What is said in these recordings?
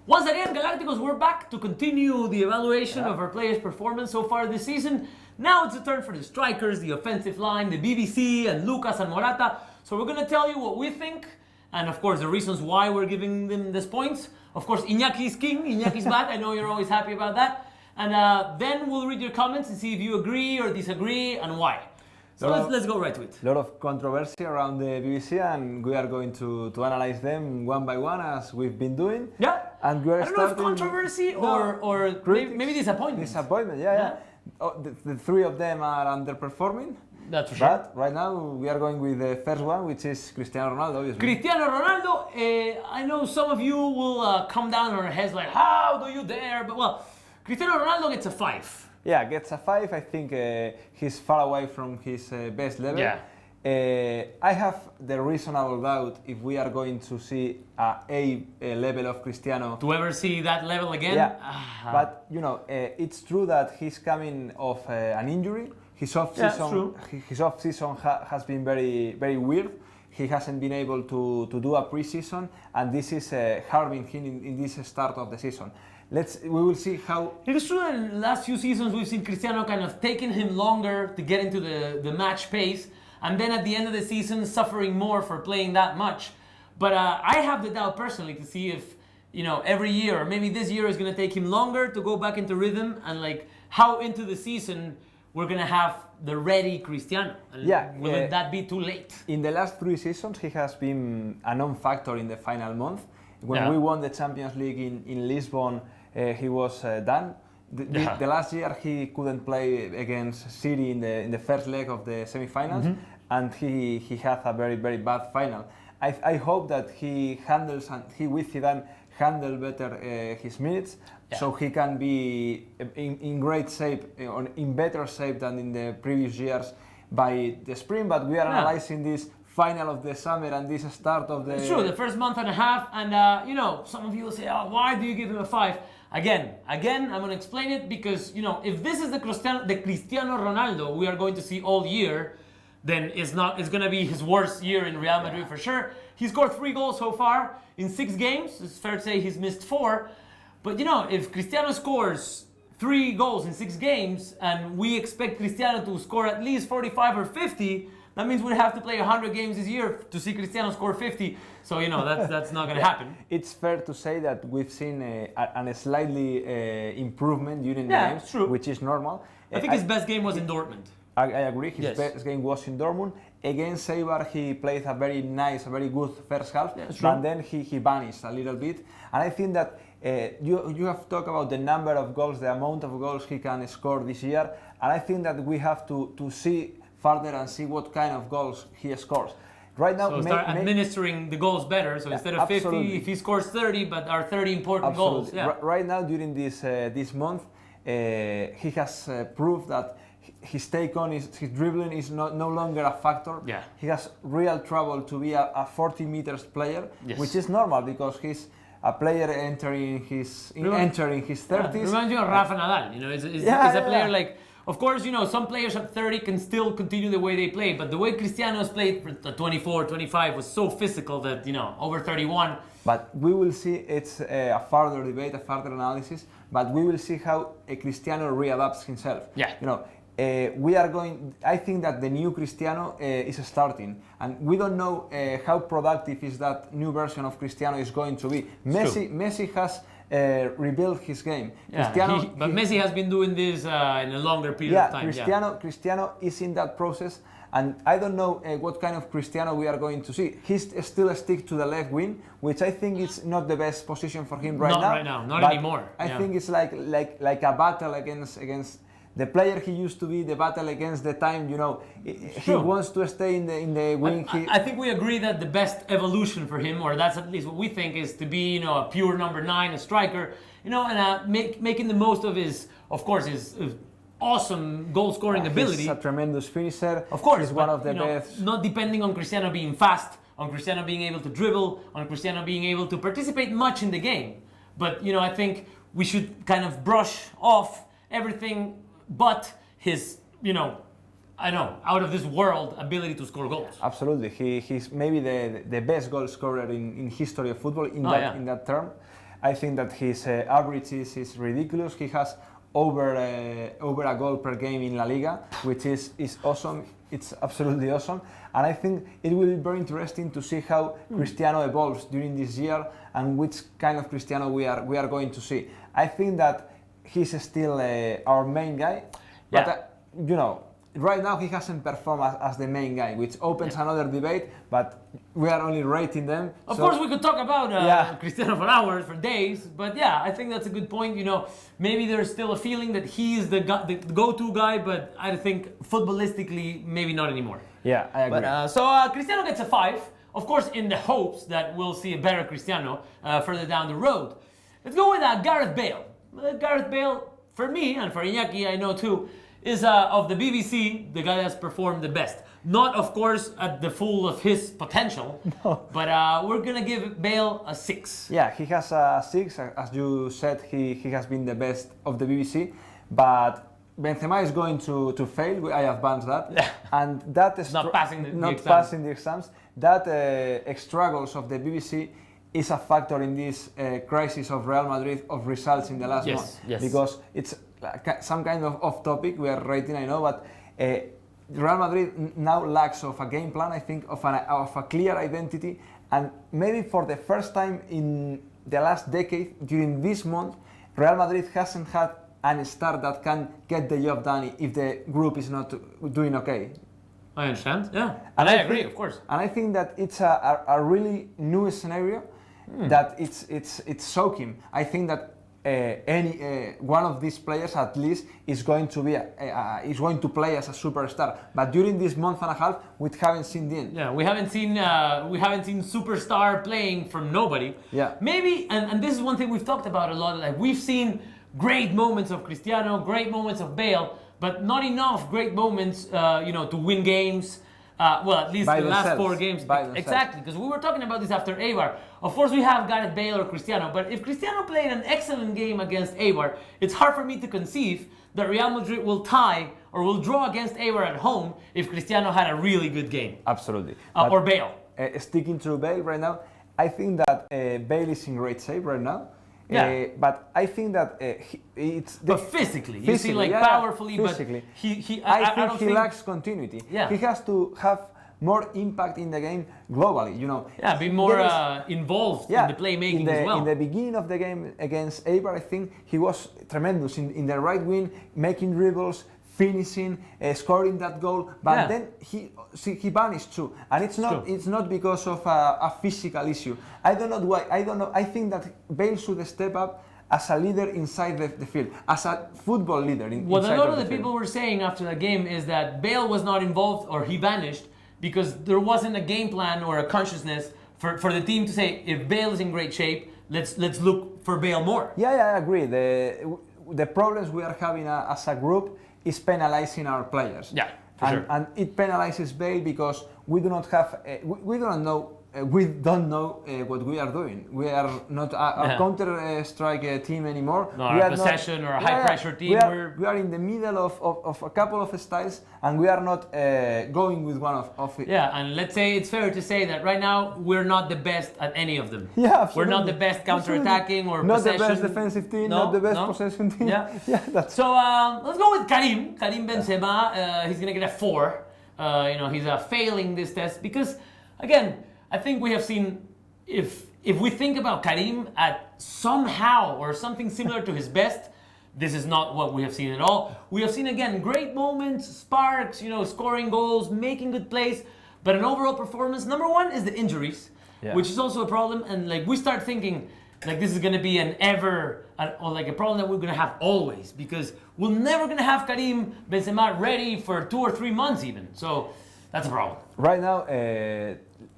Once again, Galacticos, we're back to continue the evaluation of our players' performance so far this season. Now it's a turn for the strikers, the offensive line, the BBC, and Lucas and Morata. So we're going to tell you what we think, and of course the reasons why we're giving them these points. Of course, Iñaki's king, Iñaki's back. I know you're always happy about that. And then we'll read your comments and see if you agree or disagree and why. So let's go right to it. A lot of controversy around the BBC, and we are going to analyze them one by one as we've been doing. Yeah. And we are I don't know if controversy or maybe disappointment. Disappointment, yeah. Oh, the three of them are underperforming. That's for sure. But right now we are going with the first one, which is Cristiano Ronaldo, obviously. Cristiano Ronaldo, I know some of you will come down on our heads like, how do you dare? But well, Cristiano Ronaldo gets a 5. Yeah, gets a 5. I think he's far away from his best level. Yeah. I have the reasonable doubt if we are going to see a level of Cristiano. To ever see that level again? Yeah. But, you know, it's true that he's coming off an injury. His off-season has been very, very weird. He hasn't been able to do a pre-season, and this is harming him in this start of the season. We will see how... It is true that in the last few seasons we've seen Cristiano kind of taking him longer to get into the match pace, and then at the end of the season suffering more for playing that much. But I have the doubt personally to see if, you know, every year, or maybe this year is going to take him longer to go back into rhythm, and like how into the season we're going to have the ready Cristiano. And will that be too late? In the last 3 seasons, he has been a non-factor in the final month. When we won the Champions League in Lisbon, he was done. The last year he couldn't play against City in the first leg of the semi-finals, and he had a very, very bad final. I hope that he handles, and he with Zidane handle better his minutes, so he can be in great shape, or in better shape than in the previous years by the spring. But we are analyzing this final of the summer and this start of the... It's true, the first month and a half, and you know, some of you will say, oh, why do you give him a 5? Again, I'm going to explain it because, you know, if this is the Cristiano Ronaldo we are going to see all year, then it's going to be his worst year in Real Madrid for sure. He scored 3 goals so far in 6 games. It's fair to say he's missed 4. But, you know, if Cristiano scores 3 goals in 6 games and we expect Cristiano to score at least 45 or 50, that means we have to play 100 games this year to see Cristiano score 50. So, you know, that's not going to happen. It's fair to say that we've seen a slightly improvement during the games, which is normal. I think his best game was in Dortmund. I agree. His best game was in Dortmund. Against Eibar, he played a very nice, a very good first half, but then he vanished a little bit. And I think that you have talked about the number of goals, the amount of goals he can score this year, and I think that we have to see further and see what kind of goals he scores. Right now, so start administering the goals better. So instead of 50, if he scores 30, but are 30 important goals. Yeah. Right now, during this month, he has proved that his his dribbling is no longer a factor. Yeah. He has real trouble to be a 40 meters player, which is normal because he's a player entering his 30s. Reminds you of Rafa Nadal. You know, he's a player like. Of course, you know, some players at 30 can still continue the way they play, but the way Cristiano has played at 24, 25 was so physical that, you know, over 31. But we will see, it's a further debate, a further analysis, but we will see how Cristiano readapts himself. Yeah. You know, I think that the new Cristiano is starting, and we don't know how productive is that new version of Cristiano is going to be. Messi has rebuilt his game. But Messi has been doing this in a longer period of time. Cristiano is in that process, and I don't know what kind of Cristiano we are going to see. He's still stick to the left wing, which I think is not the best position for him not anymore. I think it's like a battle against the player he used to be, the battle against the time, you know, he wants to stay in the wing. I think we agree that the best evolution for him, or that's at least what we think, is to be, you know, a pure number 9, a striker, you know, and making the most of his awesome goal-scoring ability. He's a tremendous finisher. Of course, he's one of the best. Not depending on Cristiano being fast, on Cristiano being able to dribble, on Cristiano being able to participate much in the game. But, you know, I think we should kind of brush off everything but his, you know, out of this world ability to score goals. Absolutely, he's maybe the best goal scorer in history of football in that term. I think that his average is ridiculous. He has over a goal per game in La Liga, which is awesome. It's absolutely awesome, and I think it will be very interesting to see how Cristiano evolves during this year and which kind of Cristiano we are going to see. I think that he's still our main guy, but right now he hasn't performed as the main guy, which opens another debate, but we are only rating them. Of course, we could talk about Cristiano for hours, for days, but yeah, I think that's a good point. Maybe there's still a feeling that he's the go-to guy, but I think footballistically, maybe not anymore. Yeah, I agree. But, so Cristiano gets a 5, of course, in the hopes that we'll see a better Cristiano further down the road. Let's go with Gareth Bale. Gareth Bale, for me, and for Iñaki, I know too, is of the BBC, the guy that's performed the best. Not, of course, at the full of his potential, but we're going to give Bale a 6. Yeah, he has a 6. As you said, he has been the best of the BBC, but Benzema is going to fail. I advance that. Yeah. And that is not passing the exams. That struggles of the BBC is a factor in this crisis of Real Madrid of results in the last month. Yes. Because it's some kind of off topic we are rating, I know, but Real Madrid now lacks of a game plan, I think, of a clear identity, and maybe for the first time in the last decade, during this month, Real Madrid hasn't had a star that can get the job done if the group is not doing okay. I understand, yeah. And I agree, of course. And I think that it's a really new scenario that it's shocking. I think that any one of these players at least is going to be is going to play as a superstar. But during this month and a half, we haven't seen the end. Yeah, we haven't seen superstar playing from nobody. Yeah. Maybe, and this is one thing we've talked about a lot. Like we've seen great moments of Cristiano, great moments of Bale, but not enough great moments, to win games. Well, at least the last 4 games. Exactly, because we were talking about this after Eibar. Of course, we have Gareth Bale or Cristiano, but if Cristiano played an excellent game against Eibar, it's hard for me to conceive that Real Madrid will tie or will draw against Eibar at home if Cristiano had a really good game. Absolutely. Or Bale. Sticking to Bale right now, I think that Bale is in great shape right now. Yeah. But I think that but physically, you see, like powerfully, physically. But I think he lacks continuity. Yeah. He has to have more impact in the game globally, Yeah, be more involved in the playmaking as well. In the beginning of the game against Eibar, I think he was tremendous in the right wing, making dribbles, finishing, scoring that goal. But then he vanished too, and it's not because of a physical issue. I don't know why. I don't know. I think that Bale should step up as a leader inside the field, as a football leader. What a lot of the people were saying after the game is that Bale was not involved or he vanished because there wasn't a game plan or a consciousness for the team to say, if Bale is in great shape, let's look for Bale more. Yeah, I agree. The problems we are having as a group is penalizing our players. Yeah, for sure. And it penalizes Bale because we do not have, we don't know what we are doing. We are not a counter-strike team anymore. No, we are a possession or a high-pressure team. We are in the middle of a couple of styles, and we are not going with one of it. Yeah, and let's say it's fair to say that right now we're not the best at any of them. Yeah, absolutely. We're not the best counter-attacking or not possession. Not the best defensive team, not the best possession team. Yeah, that's so let's go with Karim Benzema. He's gonna get a 4. He's failing this test because, again, I think we have seen, if we think about Karim at somehow or something similar to his best, this is not what we have seen at all. We have seen, again, great moments, sparks, scoring goals, making good plays, but an overall performance. Number one is the injuries, which is also a problem. And we start thinking, this is going to be or a problem that we're going to have always, because we're never going to have Karim Benzema ready for 2 or 3 months even. So that's a problem. Right now,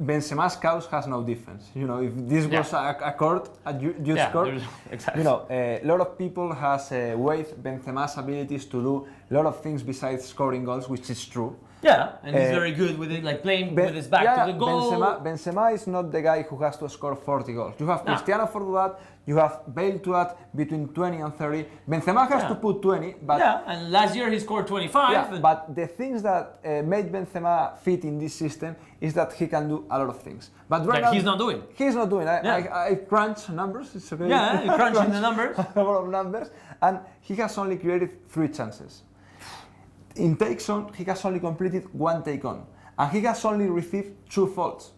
Benzema's cause has no defense. If this was a court, you scored. Exactly. A lot of people has waived Benzema's abilities to do a lot of things besides scoring goals, which is true. Yeah, and he's very good with it, like playing with his back to the goal. Benzema is not the guy who has to score 40 goals. You have Cristiano for that, you have Bale to add between 20 and 30. Benzema has to put 20, but... Yeah, and last year he scored 25. Yeah, but the things that made Benzema fit in this system is that he can do a lot of things. But right now, he's not doing. He's not doing. I crunch numbers, it's okay. Yeah, you crunching the numbers. A lot of numbers, and he has only created 3 chances. In takes on, he has only completed 1 take on, and he has only received 2 faults.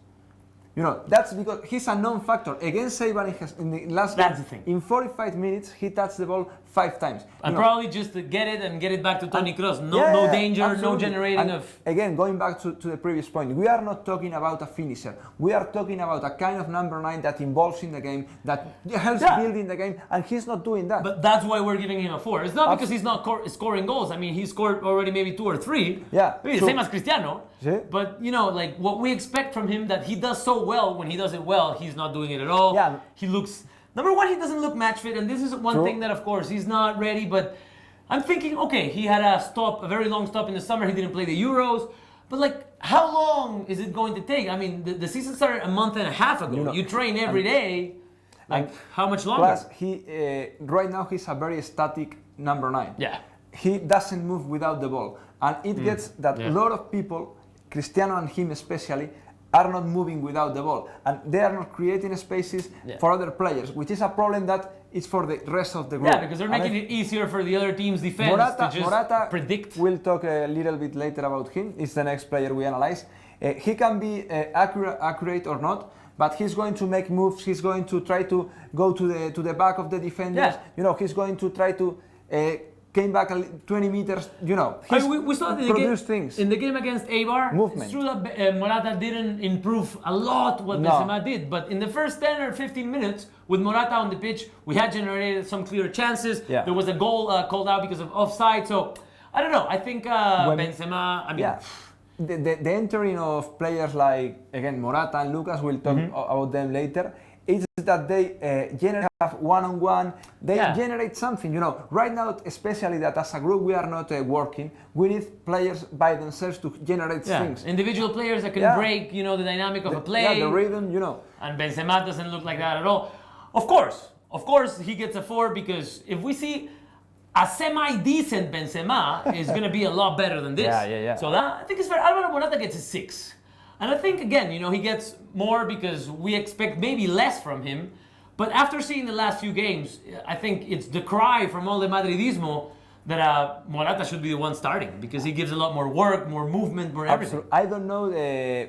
You know, that's because he's a non-factor. Against Eibar in the last game, the thing. In 45 minutes, he touched the ball 5 times. And probably just to get it and get it back to Toni Kroos. No danger, absolutely. No generating and of... Again, going back to the previous point, we are not talking about a finisher. We are talking about a kind of number 9 that involves in the game, that helps building the game, and he's not doing that. But that's why we're giving him a 4. It's not because he's not scoring goals. I mean, he scored already maybe 2 or 3. Yeah. Maybe the same as Cristiano. Yeah. But, you know, like what we expect from him, that he does so well, when he does it well, he's not doing it at all. Yeah. He looks... Number 1, he doesn't look match fit, and this is one thing that, of course, he's not ready, but I'm thinking, okay, he had a very long stop in the summer, he didn't play the Euros, but like, how long is it going to take? I mean, the season started a month and a half ago. You train every day, like, how much longer? Plus, right now, he's a very static number 9. Yeah. He doesn't move without the ball, and it gets that a lot of people, Cristiano and him especially, are not moving without the ball, and they are not creating spaces for other players, which is a problem that is for the rest of the group. Yeah, because they're making it easier for the other team's defense to just predict. We'll talk a little bit later about him. It's the next player we analyze. He can be accurate or not, but he's going to make moves. He's going to try to go to the back of the defenders. Yeah. You know, he's going to try to came back 20 meters, you know. We saw in the game against Eibar. Movement. It's true that Morata didn't improve a lot what Benzema did, but in the first 10 or 15 minutes with Morata on the pitch, we had generated some clear chances. Yeah. There was a goal called out because of offside. So I don't know. I think Benzema. I mean. Yeah. The entering of players like, again, Morata and Lucas, we'll talk about them later. It's that they have one-on-one, they generate something, you know. Right now, especially that as a group we are not working, we need players by themselves to generate things. Individual players that can break, you know, the dynamic of a play. Yeah, the rhythm, you know. And Benzema doesn't look like that at all. Of course, he gets a 4 because if we see a semi-decent Benzema is going to be a lot better than this. Yeah. So that, I think it's fair. Alvaro Morata gets a 6. And I think, again, you know, he gets more because we expect maybe less from him. But after seeing the last few games, I think it's the cry from all the Madridismo that Morata should be the one starting because he gives a lot more work, more movement, more everything. I don't know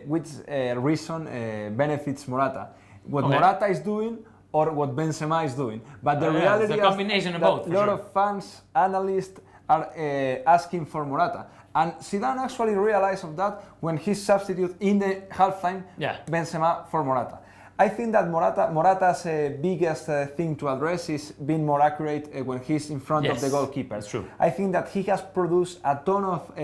which reason benefits Morata. What Morata is doing or what Benzema is doing. But the reality is a combination of both. A lot of fans, analysts are asking for Morata. And Zidane actually realized of that when he substituted in the halftime Benzema for Morata. I think that Morata's biggest thing to address is being more accurate when he's in front of the goalkeeper. That's true. I think that he has produced a ton of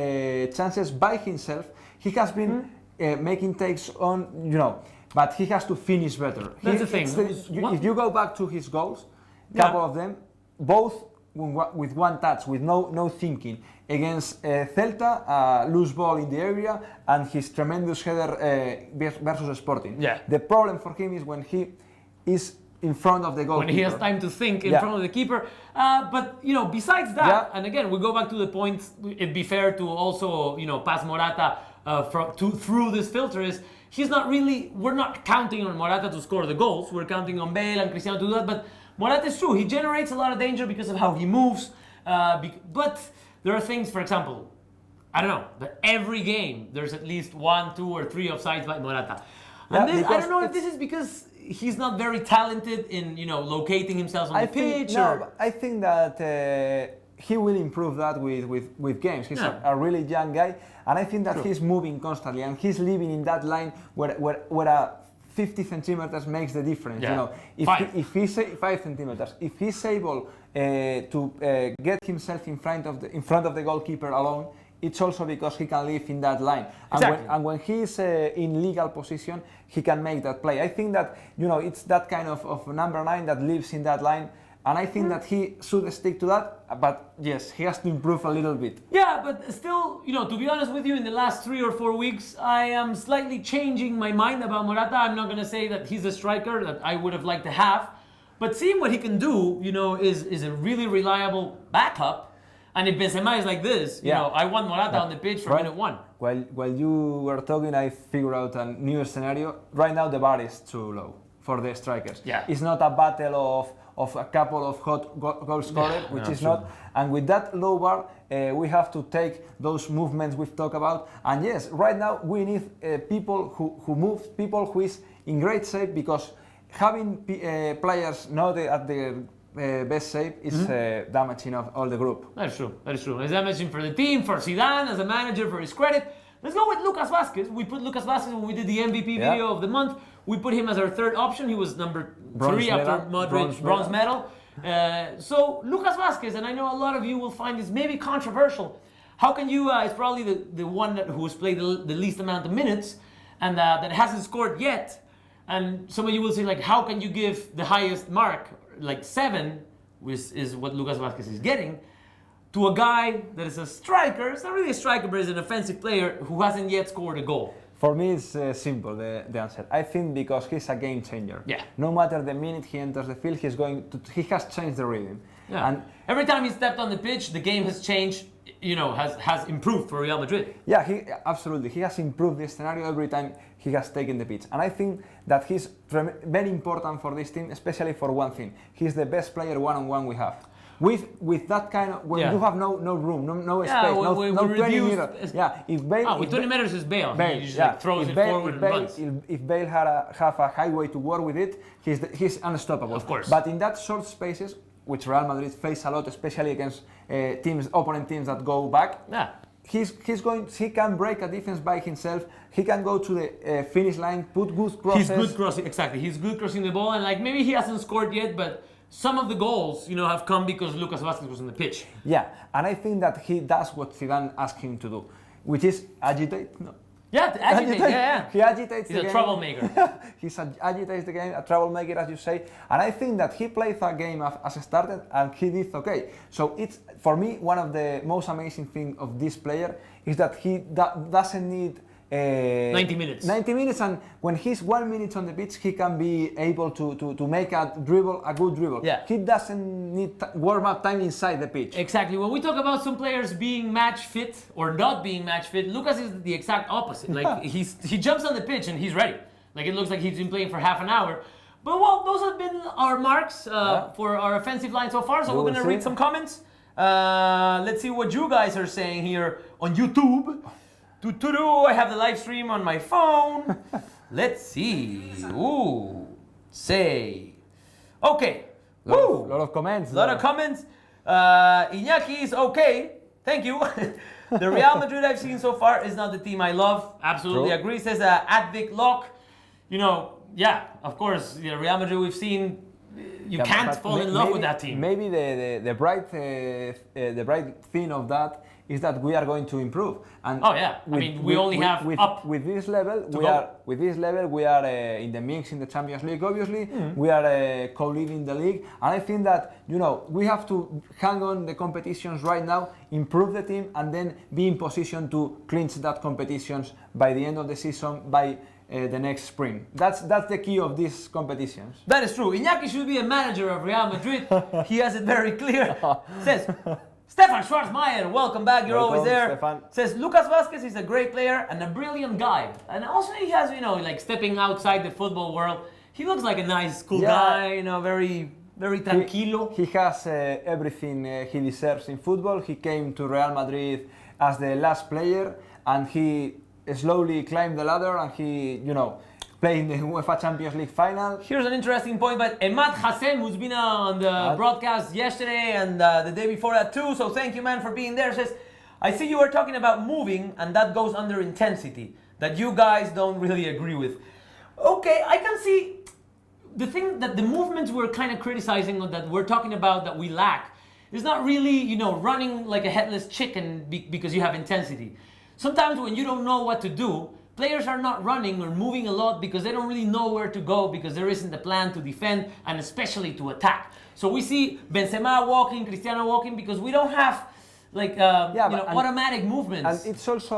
chances by himself. He has been making takes on, you know, but he has to finish better. That's the thing. If you go back to his goals, couple of them, both with one touch, with no thinking. Against Celta, loose ball in the area, and his tremendous header versus Sporting. Yeah. The problem for him is when he is in front of the goalkeeper. When he has time to think in front of the keeper. But, you know, besides that, and again, we go back to the point, it'd be fair to also, you know, pass Morata through this filter is, we're not counting on Morata to score the goals. We're counting on Bale and Cristiano to do that. But Morata is true. He generates a lot of danger because of how he moves. But there are things, for example, I don't know, but every game there's at least 1, 2, or 3 offsides by Morata. And this, I don't know if this is because he's not very talented in, you know, locating himself on the pitch. I think that he will improve that with games. He's a really young guy, and I think that he's moving constantly and he's living in that line where a 50 centimeters makes the difference. You know, if he's 5 centimeters, if he's able to get himself in front of the goalkeeper alone, it's also because he can live in that line. And when he's in legal position, he can make that play. I think that, you know, it's that kind of number 9 that lives in that line, And I think that he should stick to that, but yes, he has to improve a little bit. Yeah, but still, to be honest with you, in the last 3 or 4 weeks, I am slightly changing my mind about Morata. I'm not going to say that he's a striker that I would have liked to have, but seeing what he can do, is a really reliable backup. And if Benzema is like this, I want Morata on the pitch from minute 1. While you were talking, I figured out a new scenario. Right now, the bar is too low for the strikers. Yeah. It's not a battle of a couple of hot goal scorers, which is not. And with that low bar, we have to take those movements we've talked about. And yes, right now we need people who move, people who is in great shape, because having players not at their best shape is damaging of all the group. That is true. It's damaging for the team, for Zidane as a manager, for his credit. Let's go with Lucas Vázquez. We put Lucas Vázquez when we did the MVP video of the month. We put him as our 3rd option. He was number 3 after Modric, bronze medal. So Lucas Vázquez, and I know a lot of you will find this maybe controversial. How can you? It's probably the one who has played the least amount of minutes and that hasn't scored yet. And some of you will say, like, how can you give the highest mark, like 7, which is what Lucas Vázquez is getting, to a guy that is a striker? It's not really a striker, but is an offensive player who hasn't yet scored a goal. For me, it's simple, the answer. I think because he's a game changer. Yeah. No matter the minute he enters the field, he has changed the rhythm. Yeah. And every time he stepped on the pitch, the game has changed, has improved for Real Madrid. Yeah, absolutely. He has improved the scenario every time he has taken the pitch. And I think that he's very important for this team, especially for one thing. He's the best player one-on-one we have. With that kind of, when you have no room, no space, no 20 meters. Yeah, if Bale, with 20 meters is Bale. He just throws it forward and runs. If Bale have a highway to work with it, he's unstoppable. Of course. But in that short spaces, which Real Madrid face a lot, especially against opponent teams that go back. Yeah. He can break a defense by himself. He can go to the finish line, put good crosses. He's good crossing, exactly. He's good crossing the ball, and like maybe he hasn't scored yet, but some of the goals, have come because Lucas Vázquez was on the pitch. Yeah, and I think that he does what Zidane asked him to do, which is agitate. No. Yeah, to agitate. Yeah. He agitates the game. He's a troublemaker. He agitates the game, a troublemaker, as you say. And I think that he played a game as a starter, and he did okay. So it's, for me, one of the most amazing things of this player is that he doesn't need 90 minutes. 90 minutes, and when he's 1 minute on the pitch, he can be able to make a good dribble. Yeah. He doesn't need warm-up time inside the pitch. Exactly. When we talk about some players being match fit or not being match fit, Lucas is the exact opposite. Like he jumps on the pitch and he's ready. Like it looks like he's been playing for half an hour. But well, those have been our marks for our offensive line so far. So we're going to read some comments. Let's see what you guys are saying here on YouTube. I have the live stream on my phone. Let's see. Ooh. Say. Okay. Lot of comments. Lot of comments. Iñaki is okay. Thank you. The Real Madrid I've seen so far is not the team I love. Absolutely agree. Says Advic Locke. Yeah, of course. The Real Madrid we've seen. You can't fall in love with that team. Maybe the bright thing of that is that we are going to improve. And we only have up. With this level, we are in the mix in the Champions League. Obviously, we are co-leading the league, and I think that we have to hang on the competitions right now, improve the team, and then be in position to clinch that competitions by the end of the season, by the next spring. That's the key of these competitions. That is true. Iñaki should be a manager of Real Madrid. He has it very clear. Says Stefan Schwarzmeier, welcome back. You're always there. Stefan. Says Lucas Vázquez is a great player and a brilliant guy, and also he has like stepping outside the football world. He looks like a nice, cool guy. Very tranquilo. He has everything he deserves in football. He came to Real Madrid as the last player, and he slowly climbed the ladder, and he, played in the UEFA Champions League final. Here's an interesting point by Emad Hassem, who's been on the broadcast yesterday and the day before that too. So thank you, man, for being there. Says, I see you were talking about moving, and that goes under intensity, that you guys don't really agree with. Okay, I can see the thing that the movements we're kind of criticizing, or that we're talking about that we lack, is not really, running like a headless chicken because you have intensity. Sometimes when you don't know what to do, players are not running or moving a lot because they don't really know where to go because there isn't a plan to defend and especially to attack. So we see Benzema walking, Cristiano walking because we don't have automatic movements. And it's also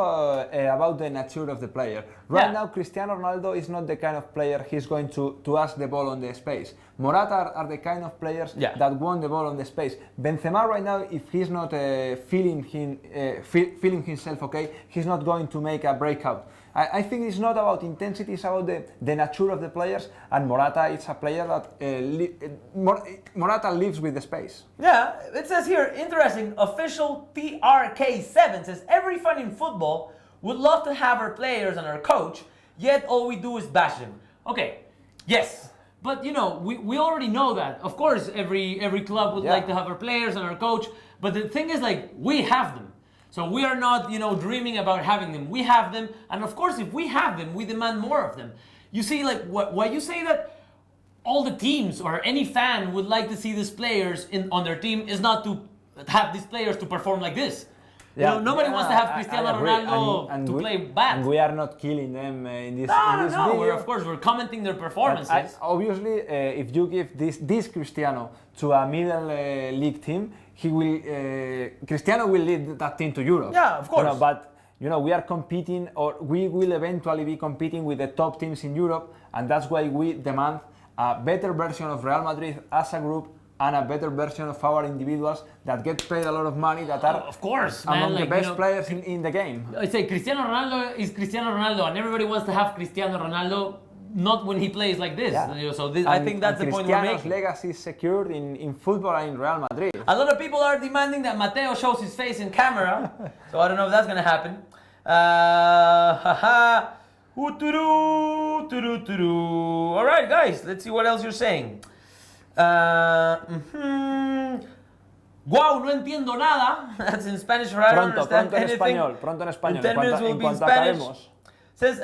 about the nature of the player. Right now, Cristiano Ronaldo is not the kind of player he's going to ask the ball on the space. Morata are the kind of players that want the ball on the space. Benzema right now, if he's not feeling himself okay, he's not going to make a breakout. I think it's not about intensity, it's about the nature of the players, and Morata is a player that Morata lives with the space. Yeah, it says here, interesting, official TRK7 says, every fan in football would love to have our players and our coach, yet all we do is bash them. Okay, yes, but we already know that. Of course, every club would like to have our players and our coach, but the thing is, like, we have them. So we are not, dreaming about having them. We have them, and of course, if we have them, we demand more of them. You see, like, why you say that all the teams or any fan would like to see these players on their team is not to have these players to perform like this. Nobody wants to have Cristiano Ronaldo to play bad. And we are not killing them in this video. Of course, we're commenting their performances. Obviously, if you give this Cristiano to a middle league team, Cristiano will lead that team to Europe. Yeah, of course. But we are competing, or we will eventually be competing with the top teams in Europe, and that's why we demand a better version of Real Madrid as a group and a better version of our individuals that get paid a lot of money, that are of course, among the best players in the game. I say Cristiano Ronaldo is Cristiano Ronaldo, and everybody wants to have Cristiano Ronaldo, not when he plays like this. Yeah. So I think that's the point we're making. Cristiano's legacy is secured in football and in Real Madrid. A lot of people are demanding that Mateo shows his face in camera, so I don't know if that's going to happen. All right, guys, let's see what else you're saying. Guau, no entiendo nada. That's in Spanish, right? I don't understand anything. Pronto en español. In 10 minutes will be in Spanish. Says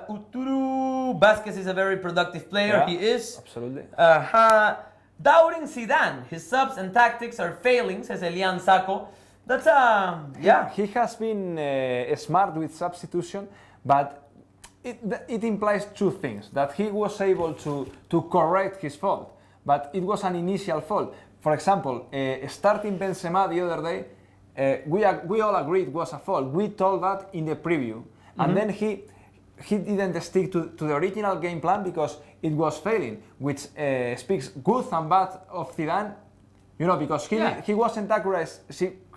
Uturu Vázquez is a very productive player. He is. Absolutely. Doubting Zidane. His subs and tactics are failing, says Elian Sacco. That's He has been smart with substitution, but it implies two things: that he was able to correct his fault, but it was an initial fault. For example, starting Benzema the other day, we all agreed it was a fault. We told that in the preview, and then he didn't stick to the original game plan because it was failing, which speaks good and bad of Zidane, because he wasn't accurate,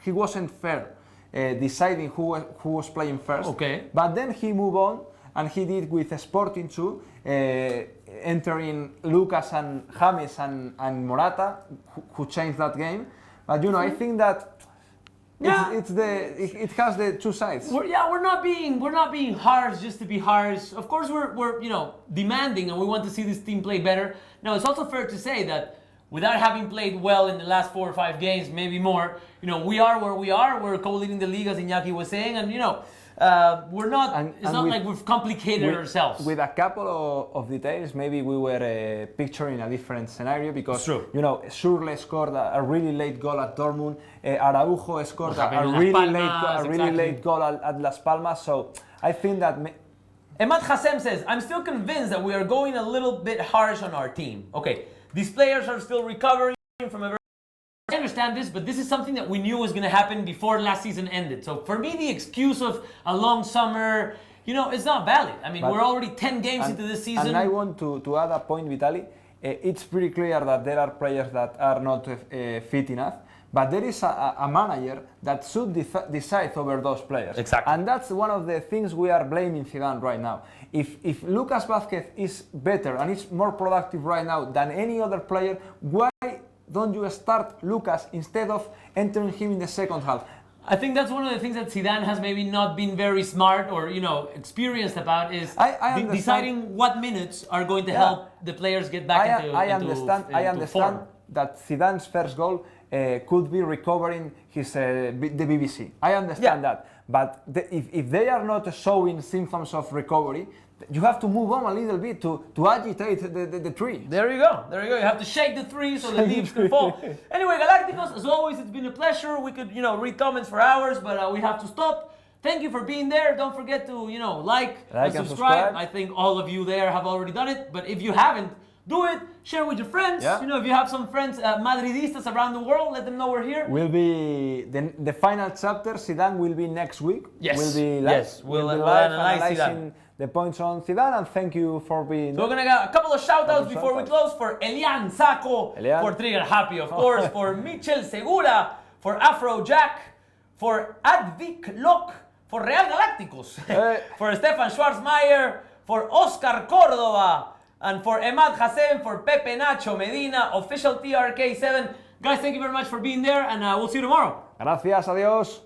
he wasn't fair deciding who was playing first. Okay. But then he moved on, and he did with Sporting too, entering Lucas and James and Morata, who changed that game. But I think that it has the two sides. We're not being harsh just to be harsh. Of course, we're demanding, and we want to see this team play better. Now, it's also fair to say that without having played well in the last 4 or 5 games, maybe more, we are where we are. We're co-leading the league, as Iñaki was saying, and we're not. It's not like we've complicated ourselves. With a couple of details, maybe we were picturing a different scenario because Schürrle scored a really late goal at Dortmund. Araujo scored a really late goal at Las Palmas. So I think that. Emad Hassem says, "I'm still convinced that we are going a little bit harsh on our team. Okay, these players are still recovering from a." I understand this, but this is something that we knew was going to happen before last season ended. So for me, the excuse of a long summer, it's not valid. I mean, we're already 10 games into this season. And I want to add a point, Vitaly. It's pretty clear that there are players that are not fit enough, but there is a manager that should decide over those players. Exactly. And that's one of the things we are blaming Zidane right now. If Lucas Vázquez is better and is more productive right now than any other player, why don't you start Lucas instead of entering him in the second half? I think that's one of the things that Zidane has maybe not been very smart or experienced about is deciding what minutes are going to help the players get back into understand form. That Zidane's first goal could be recovering the BBC. I understand that, but if they are not showing symptoms of recovery, you have to move on a little bit to agitate the tree. There you go. You have to shake the tree so the leaves can fall. Anyway, Galacticos, as always, it's been a pleasure. We could, read comments for hours, but we have to stop. Thank you for being there. Don't forget to, like and and subscribe. I think all of you there have already done it. But if you haven't, do it. Share with your friends. Yeah. If you have some friends, Madridistas around the world, let them know we're here. Will be the final chapter. Zidane will be next week. Yes. Will be live. Yes. We'll be analyze analyzing the points on Zidane. And thank you for being. So we're gonna get a couple of shout-outs before we close for Elian Sacco, for Trigger Happy, of course, for Michel Segura, for Afro Jack, for Advik Lok, for Real Galacticos, for Stefan Schwarzmeier, for Oscar Cordova, and for Emad Hassem, for Pepe Nacho Medina, official TRK7. Guys, thank you very much for being there, and we'll see you tomorrow. Gracias, adiós.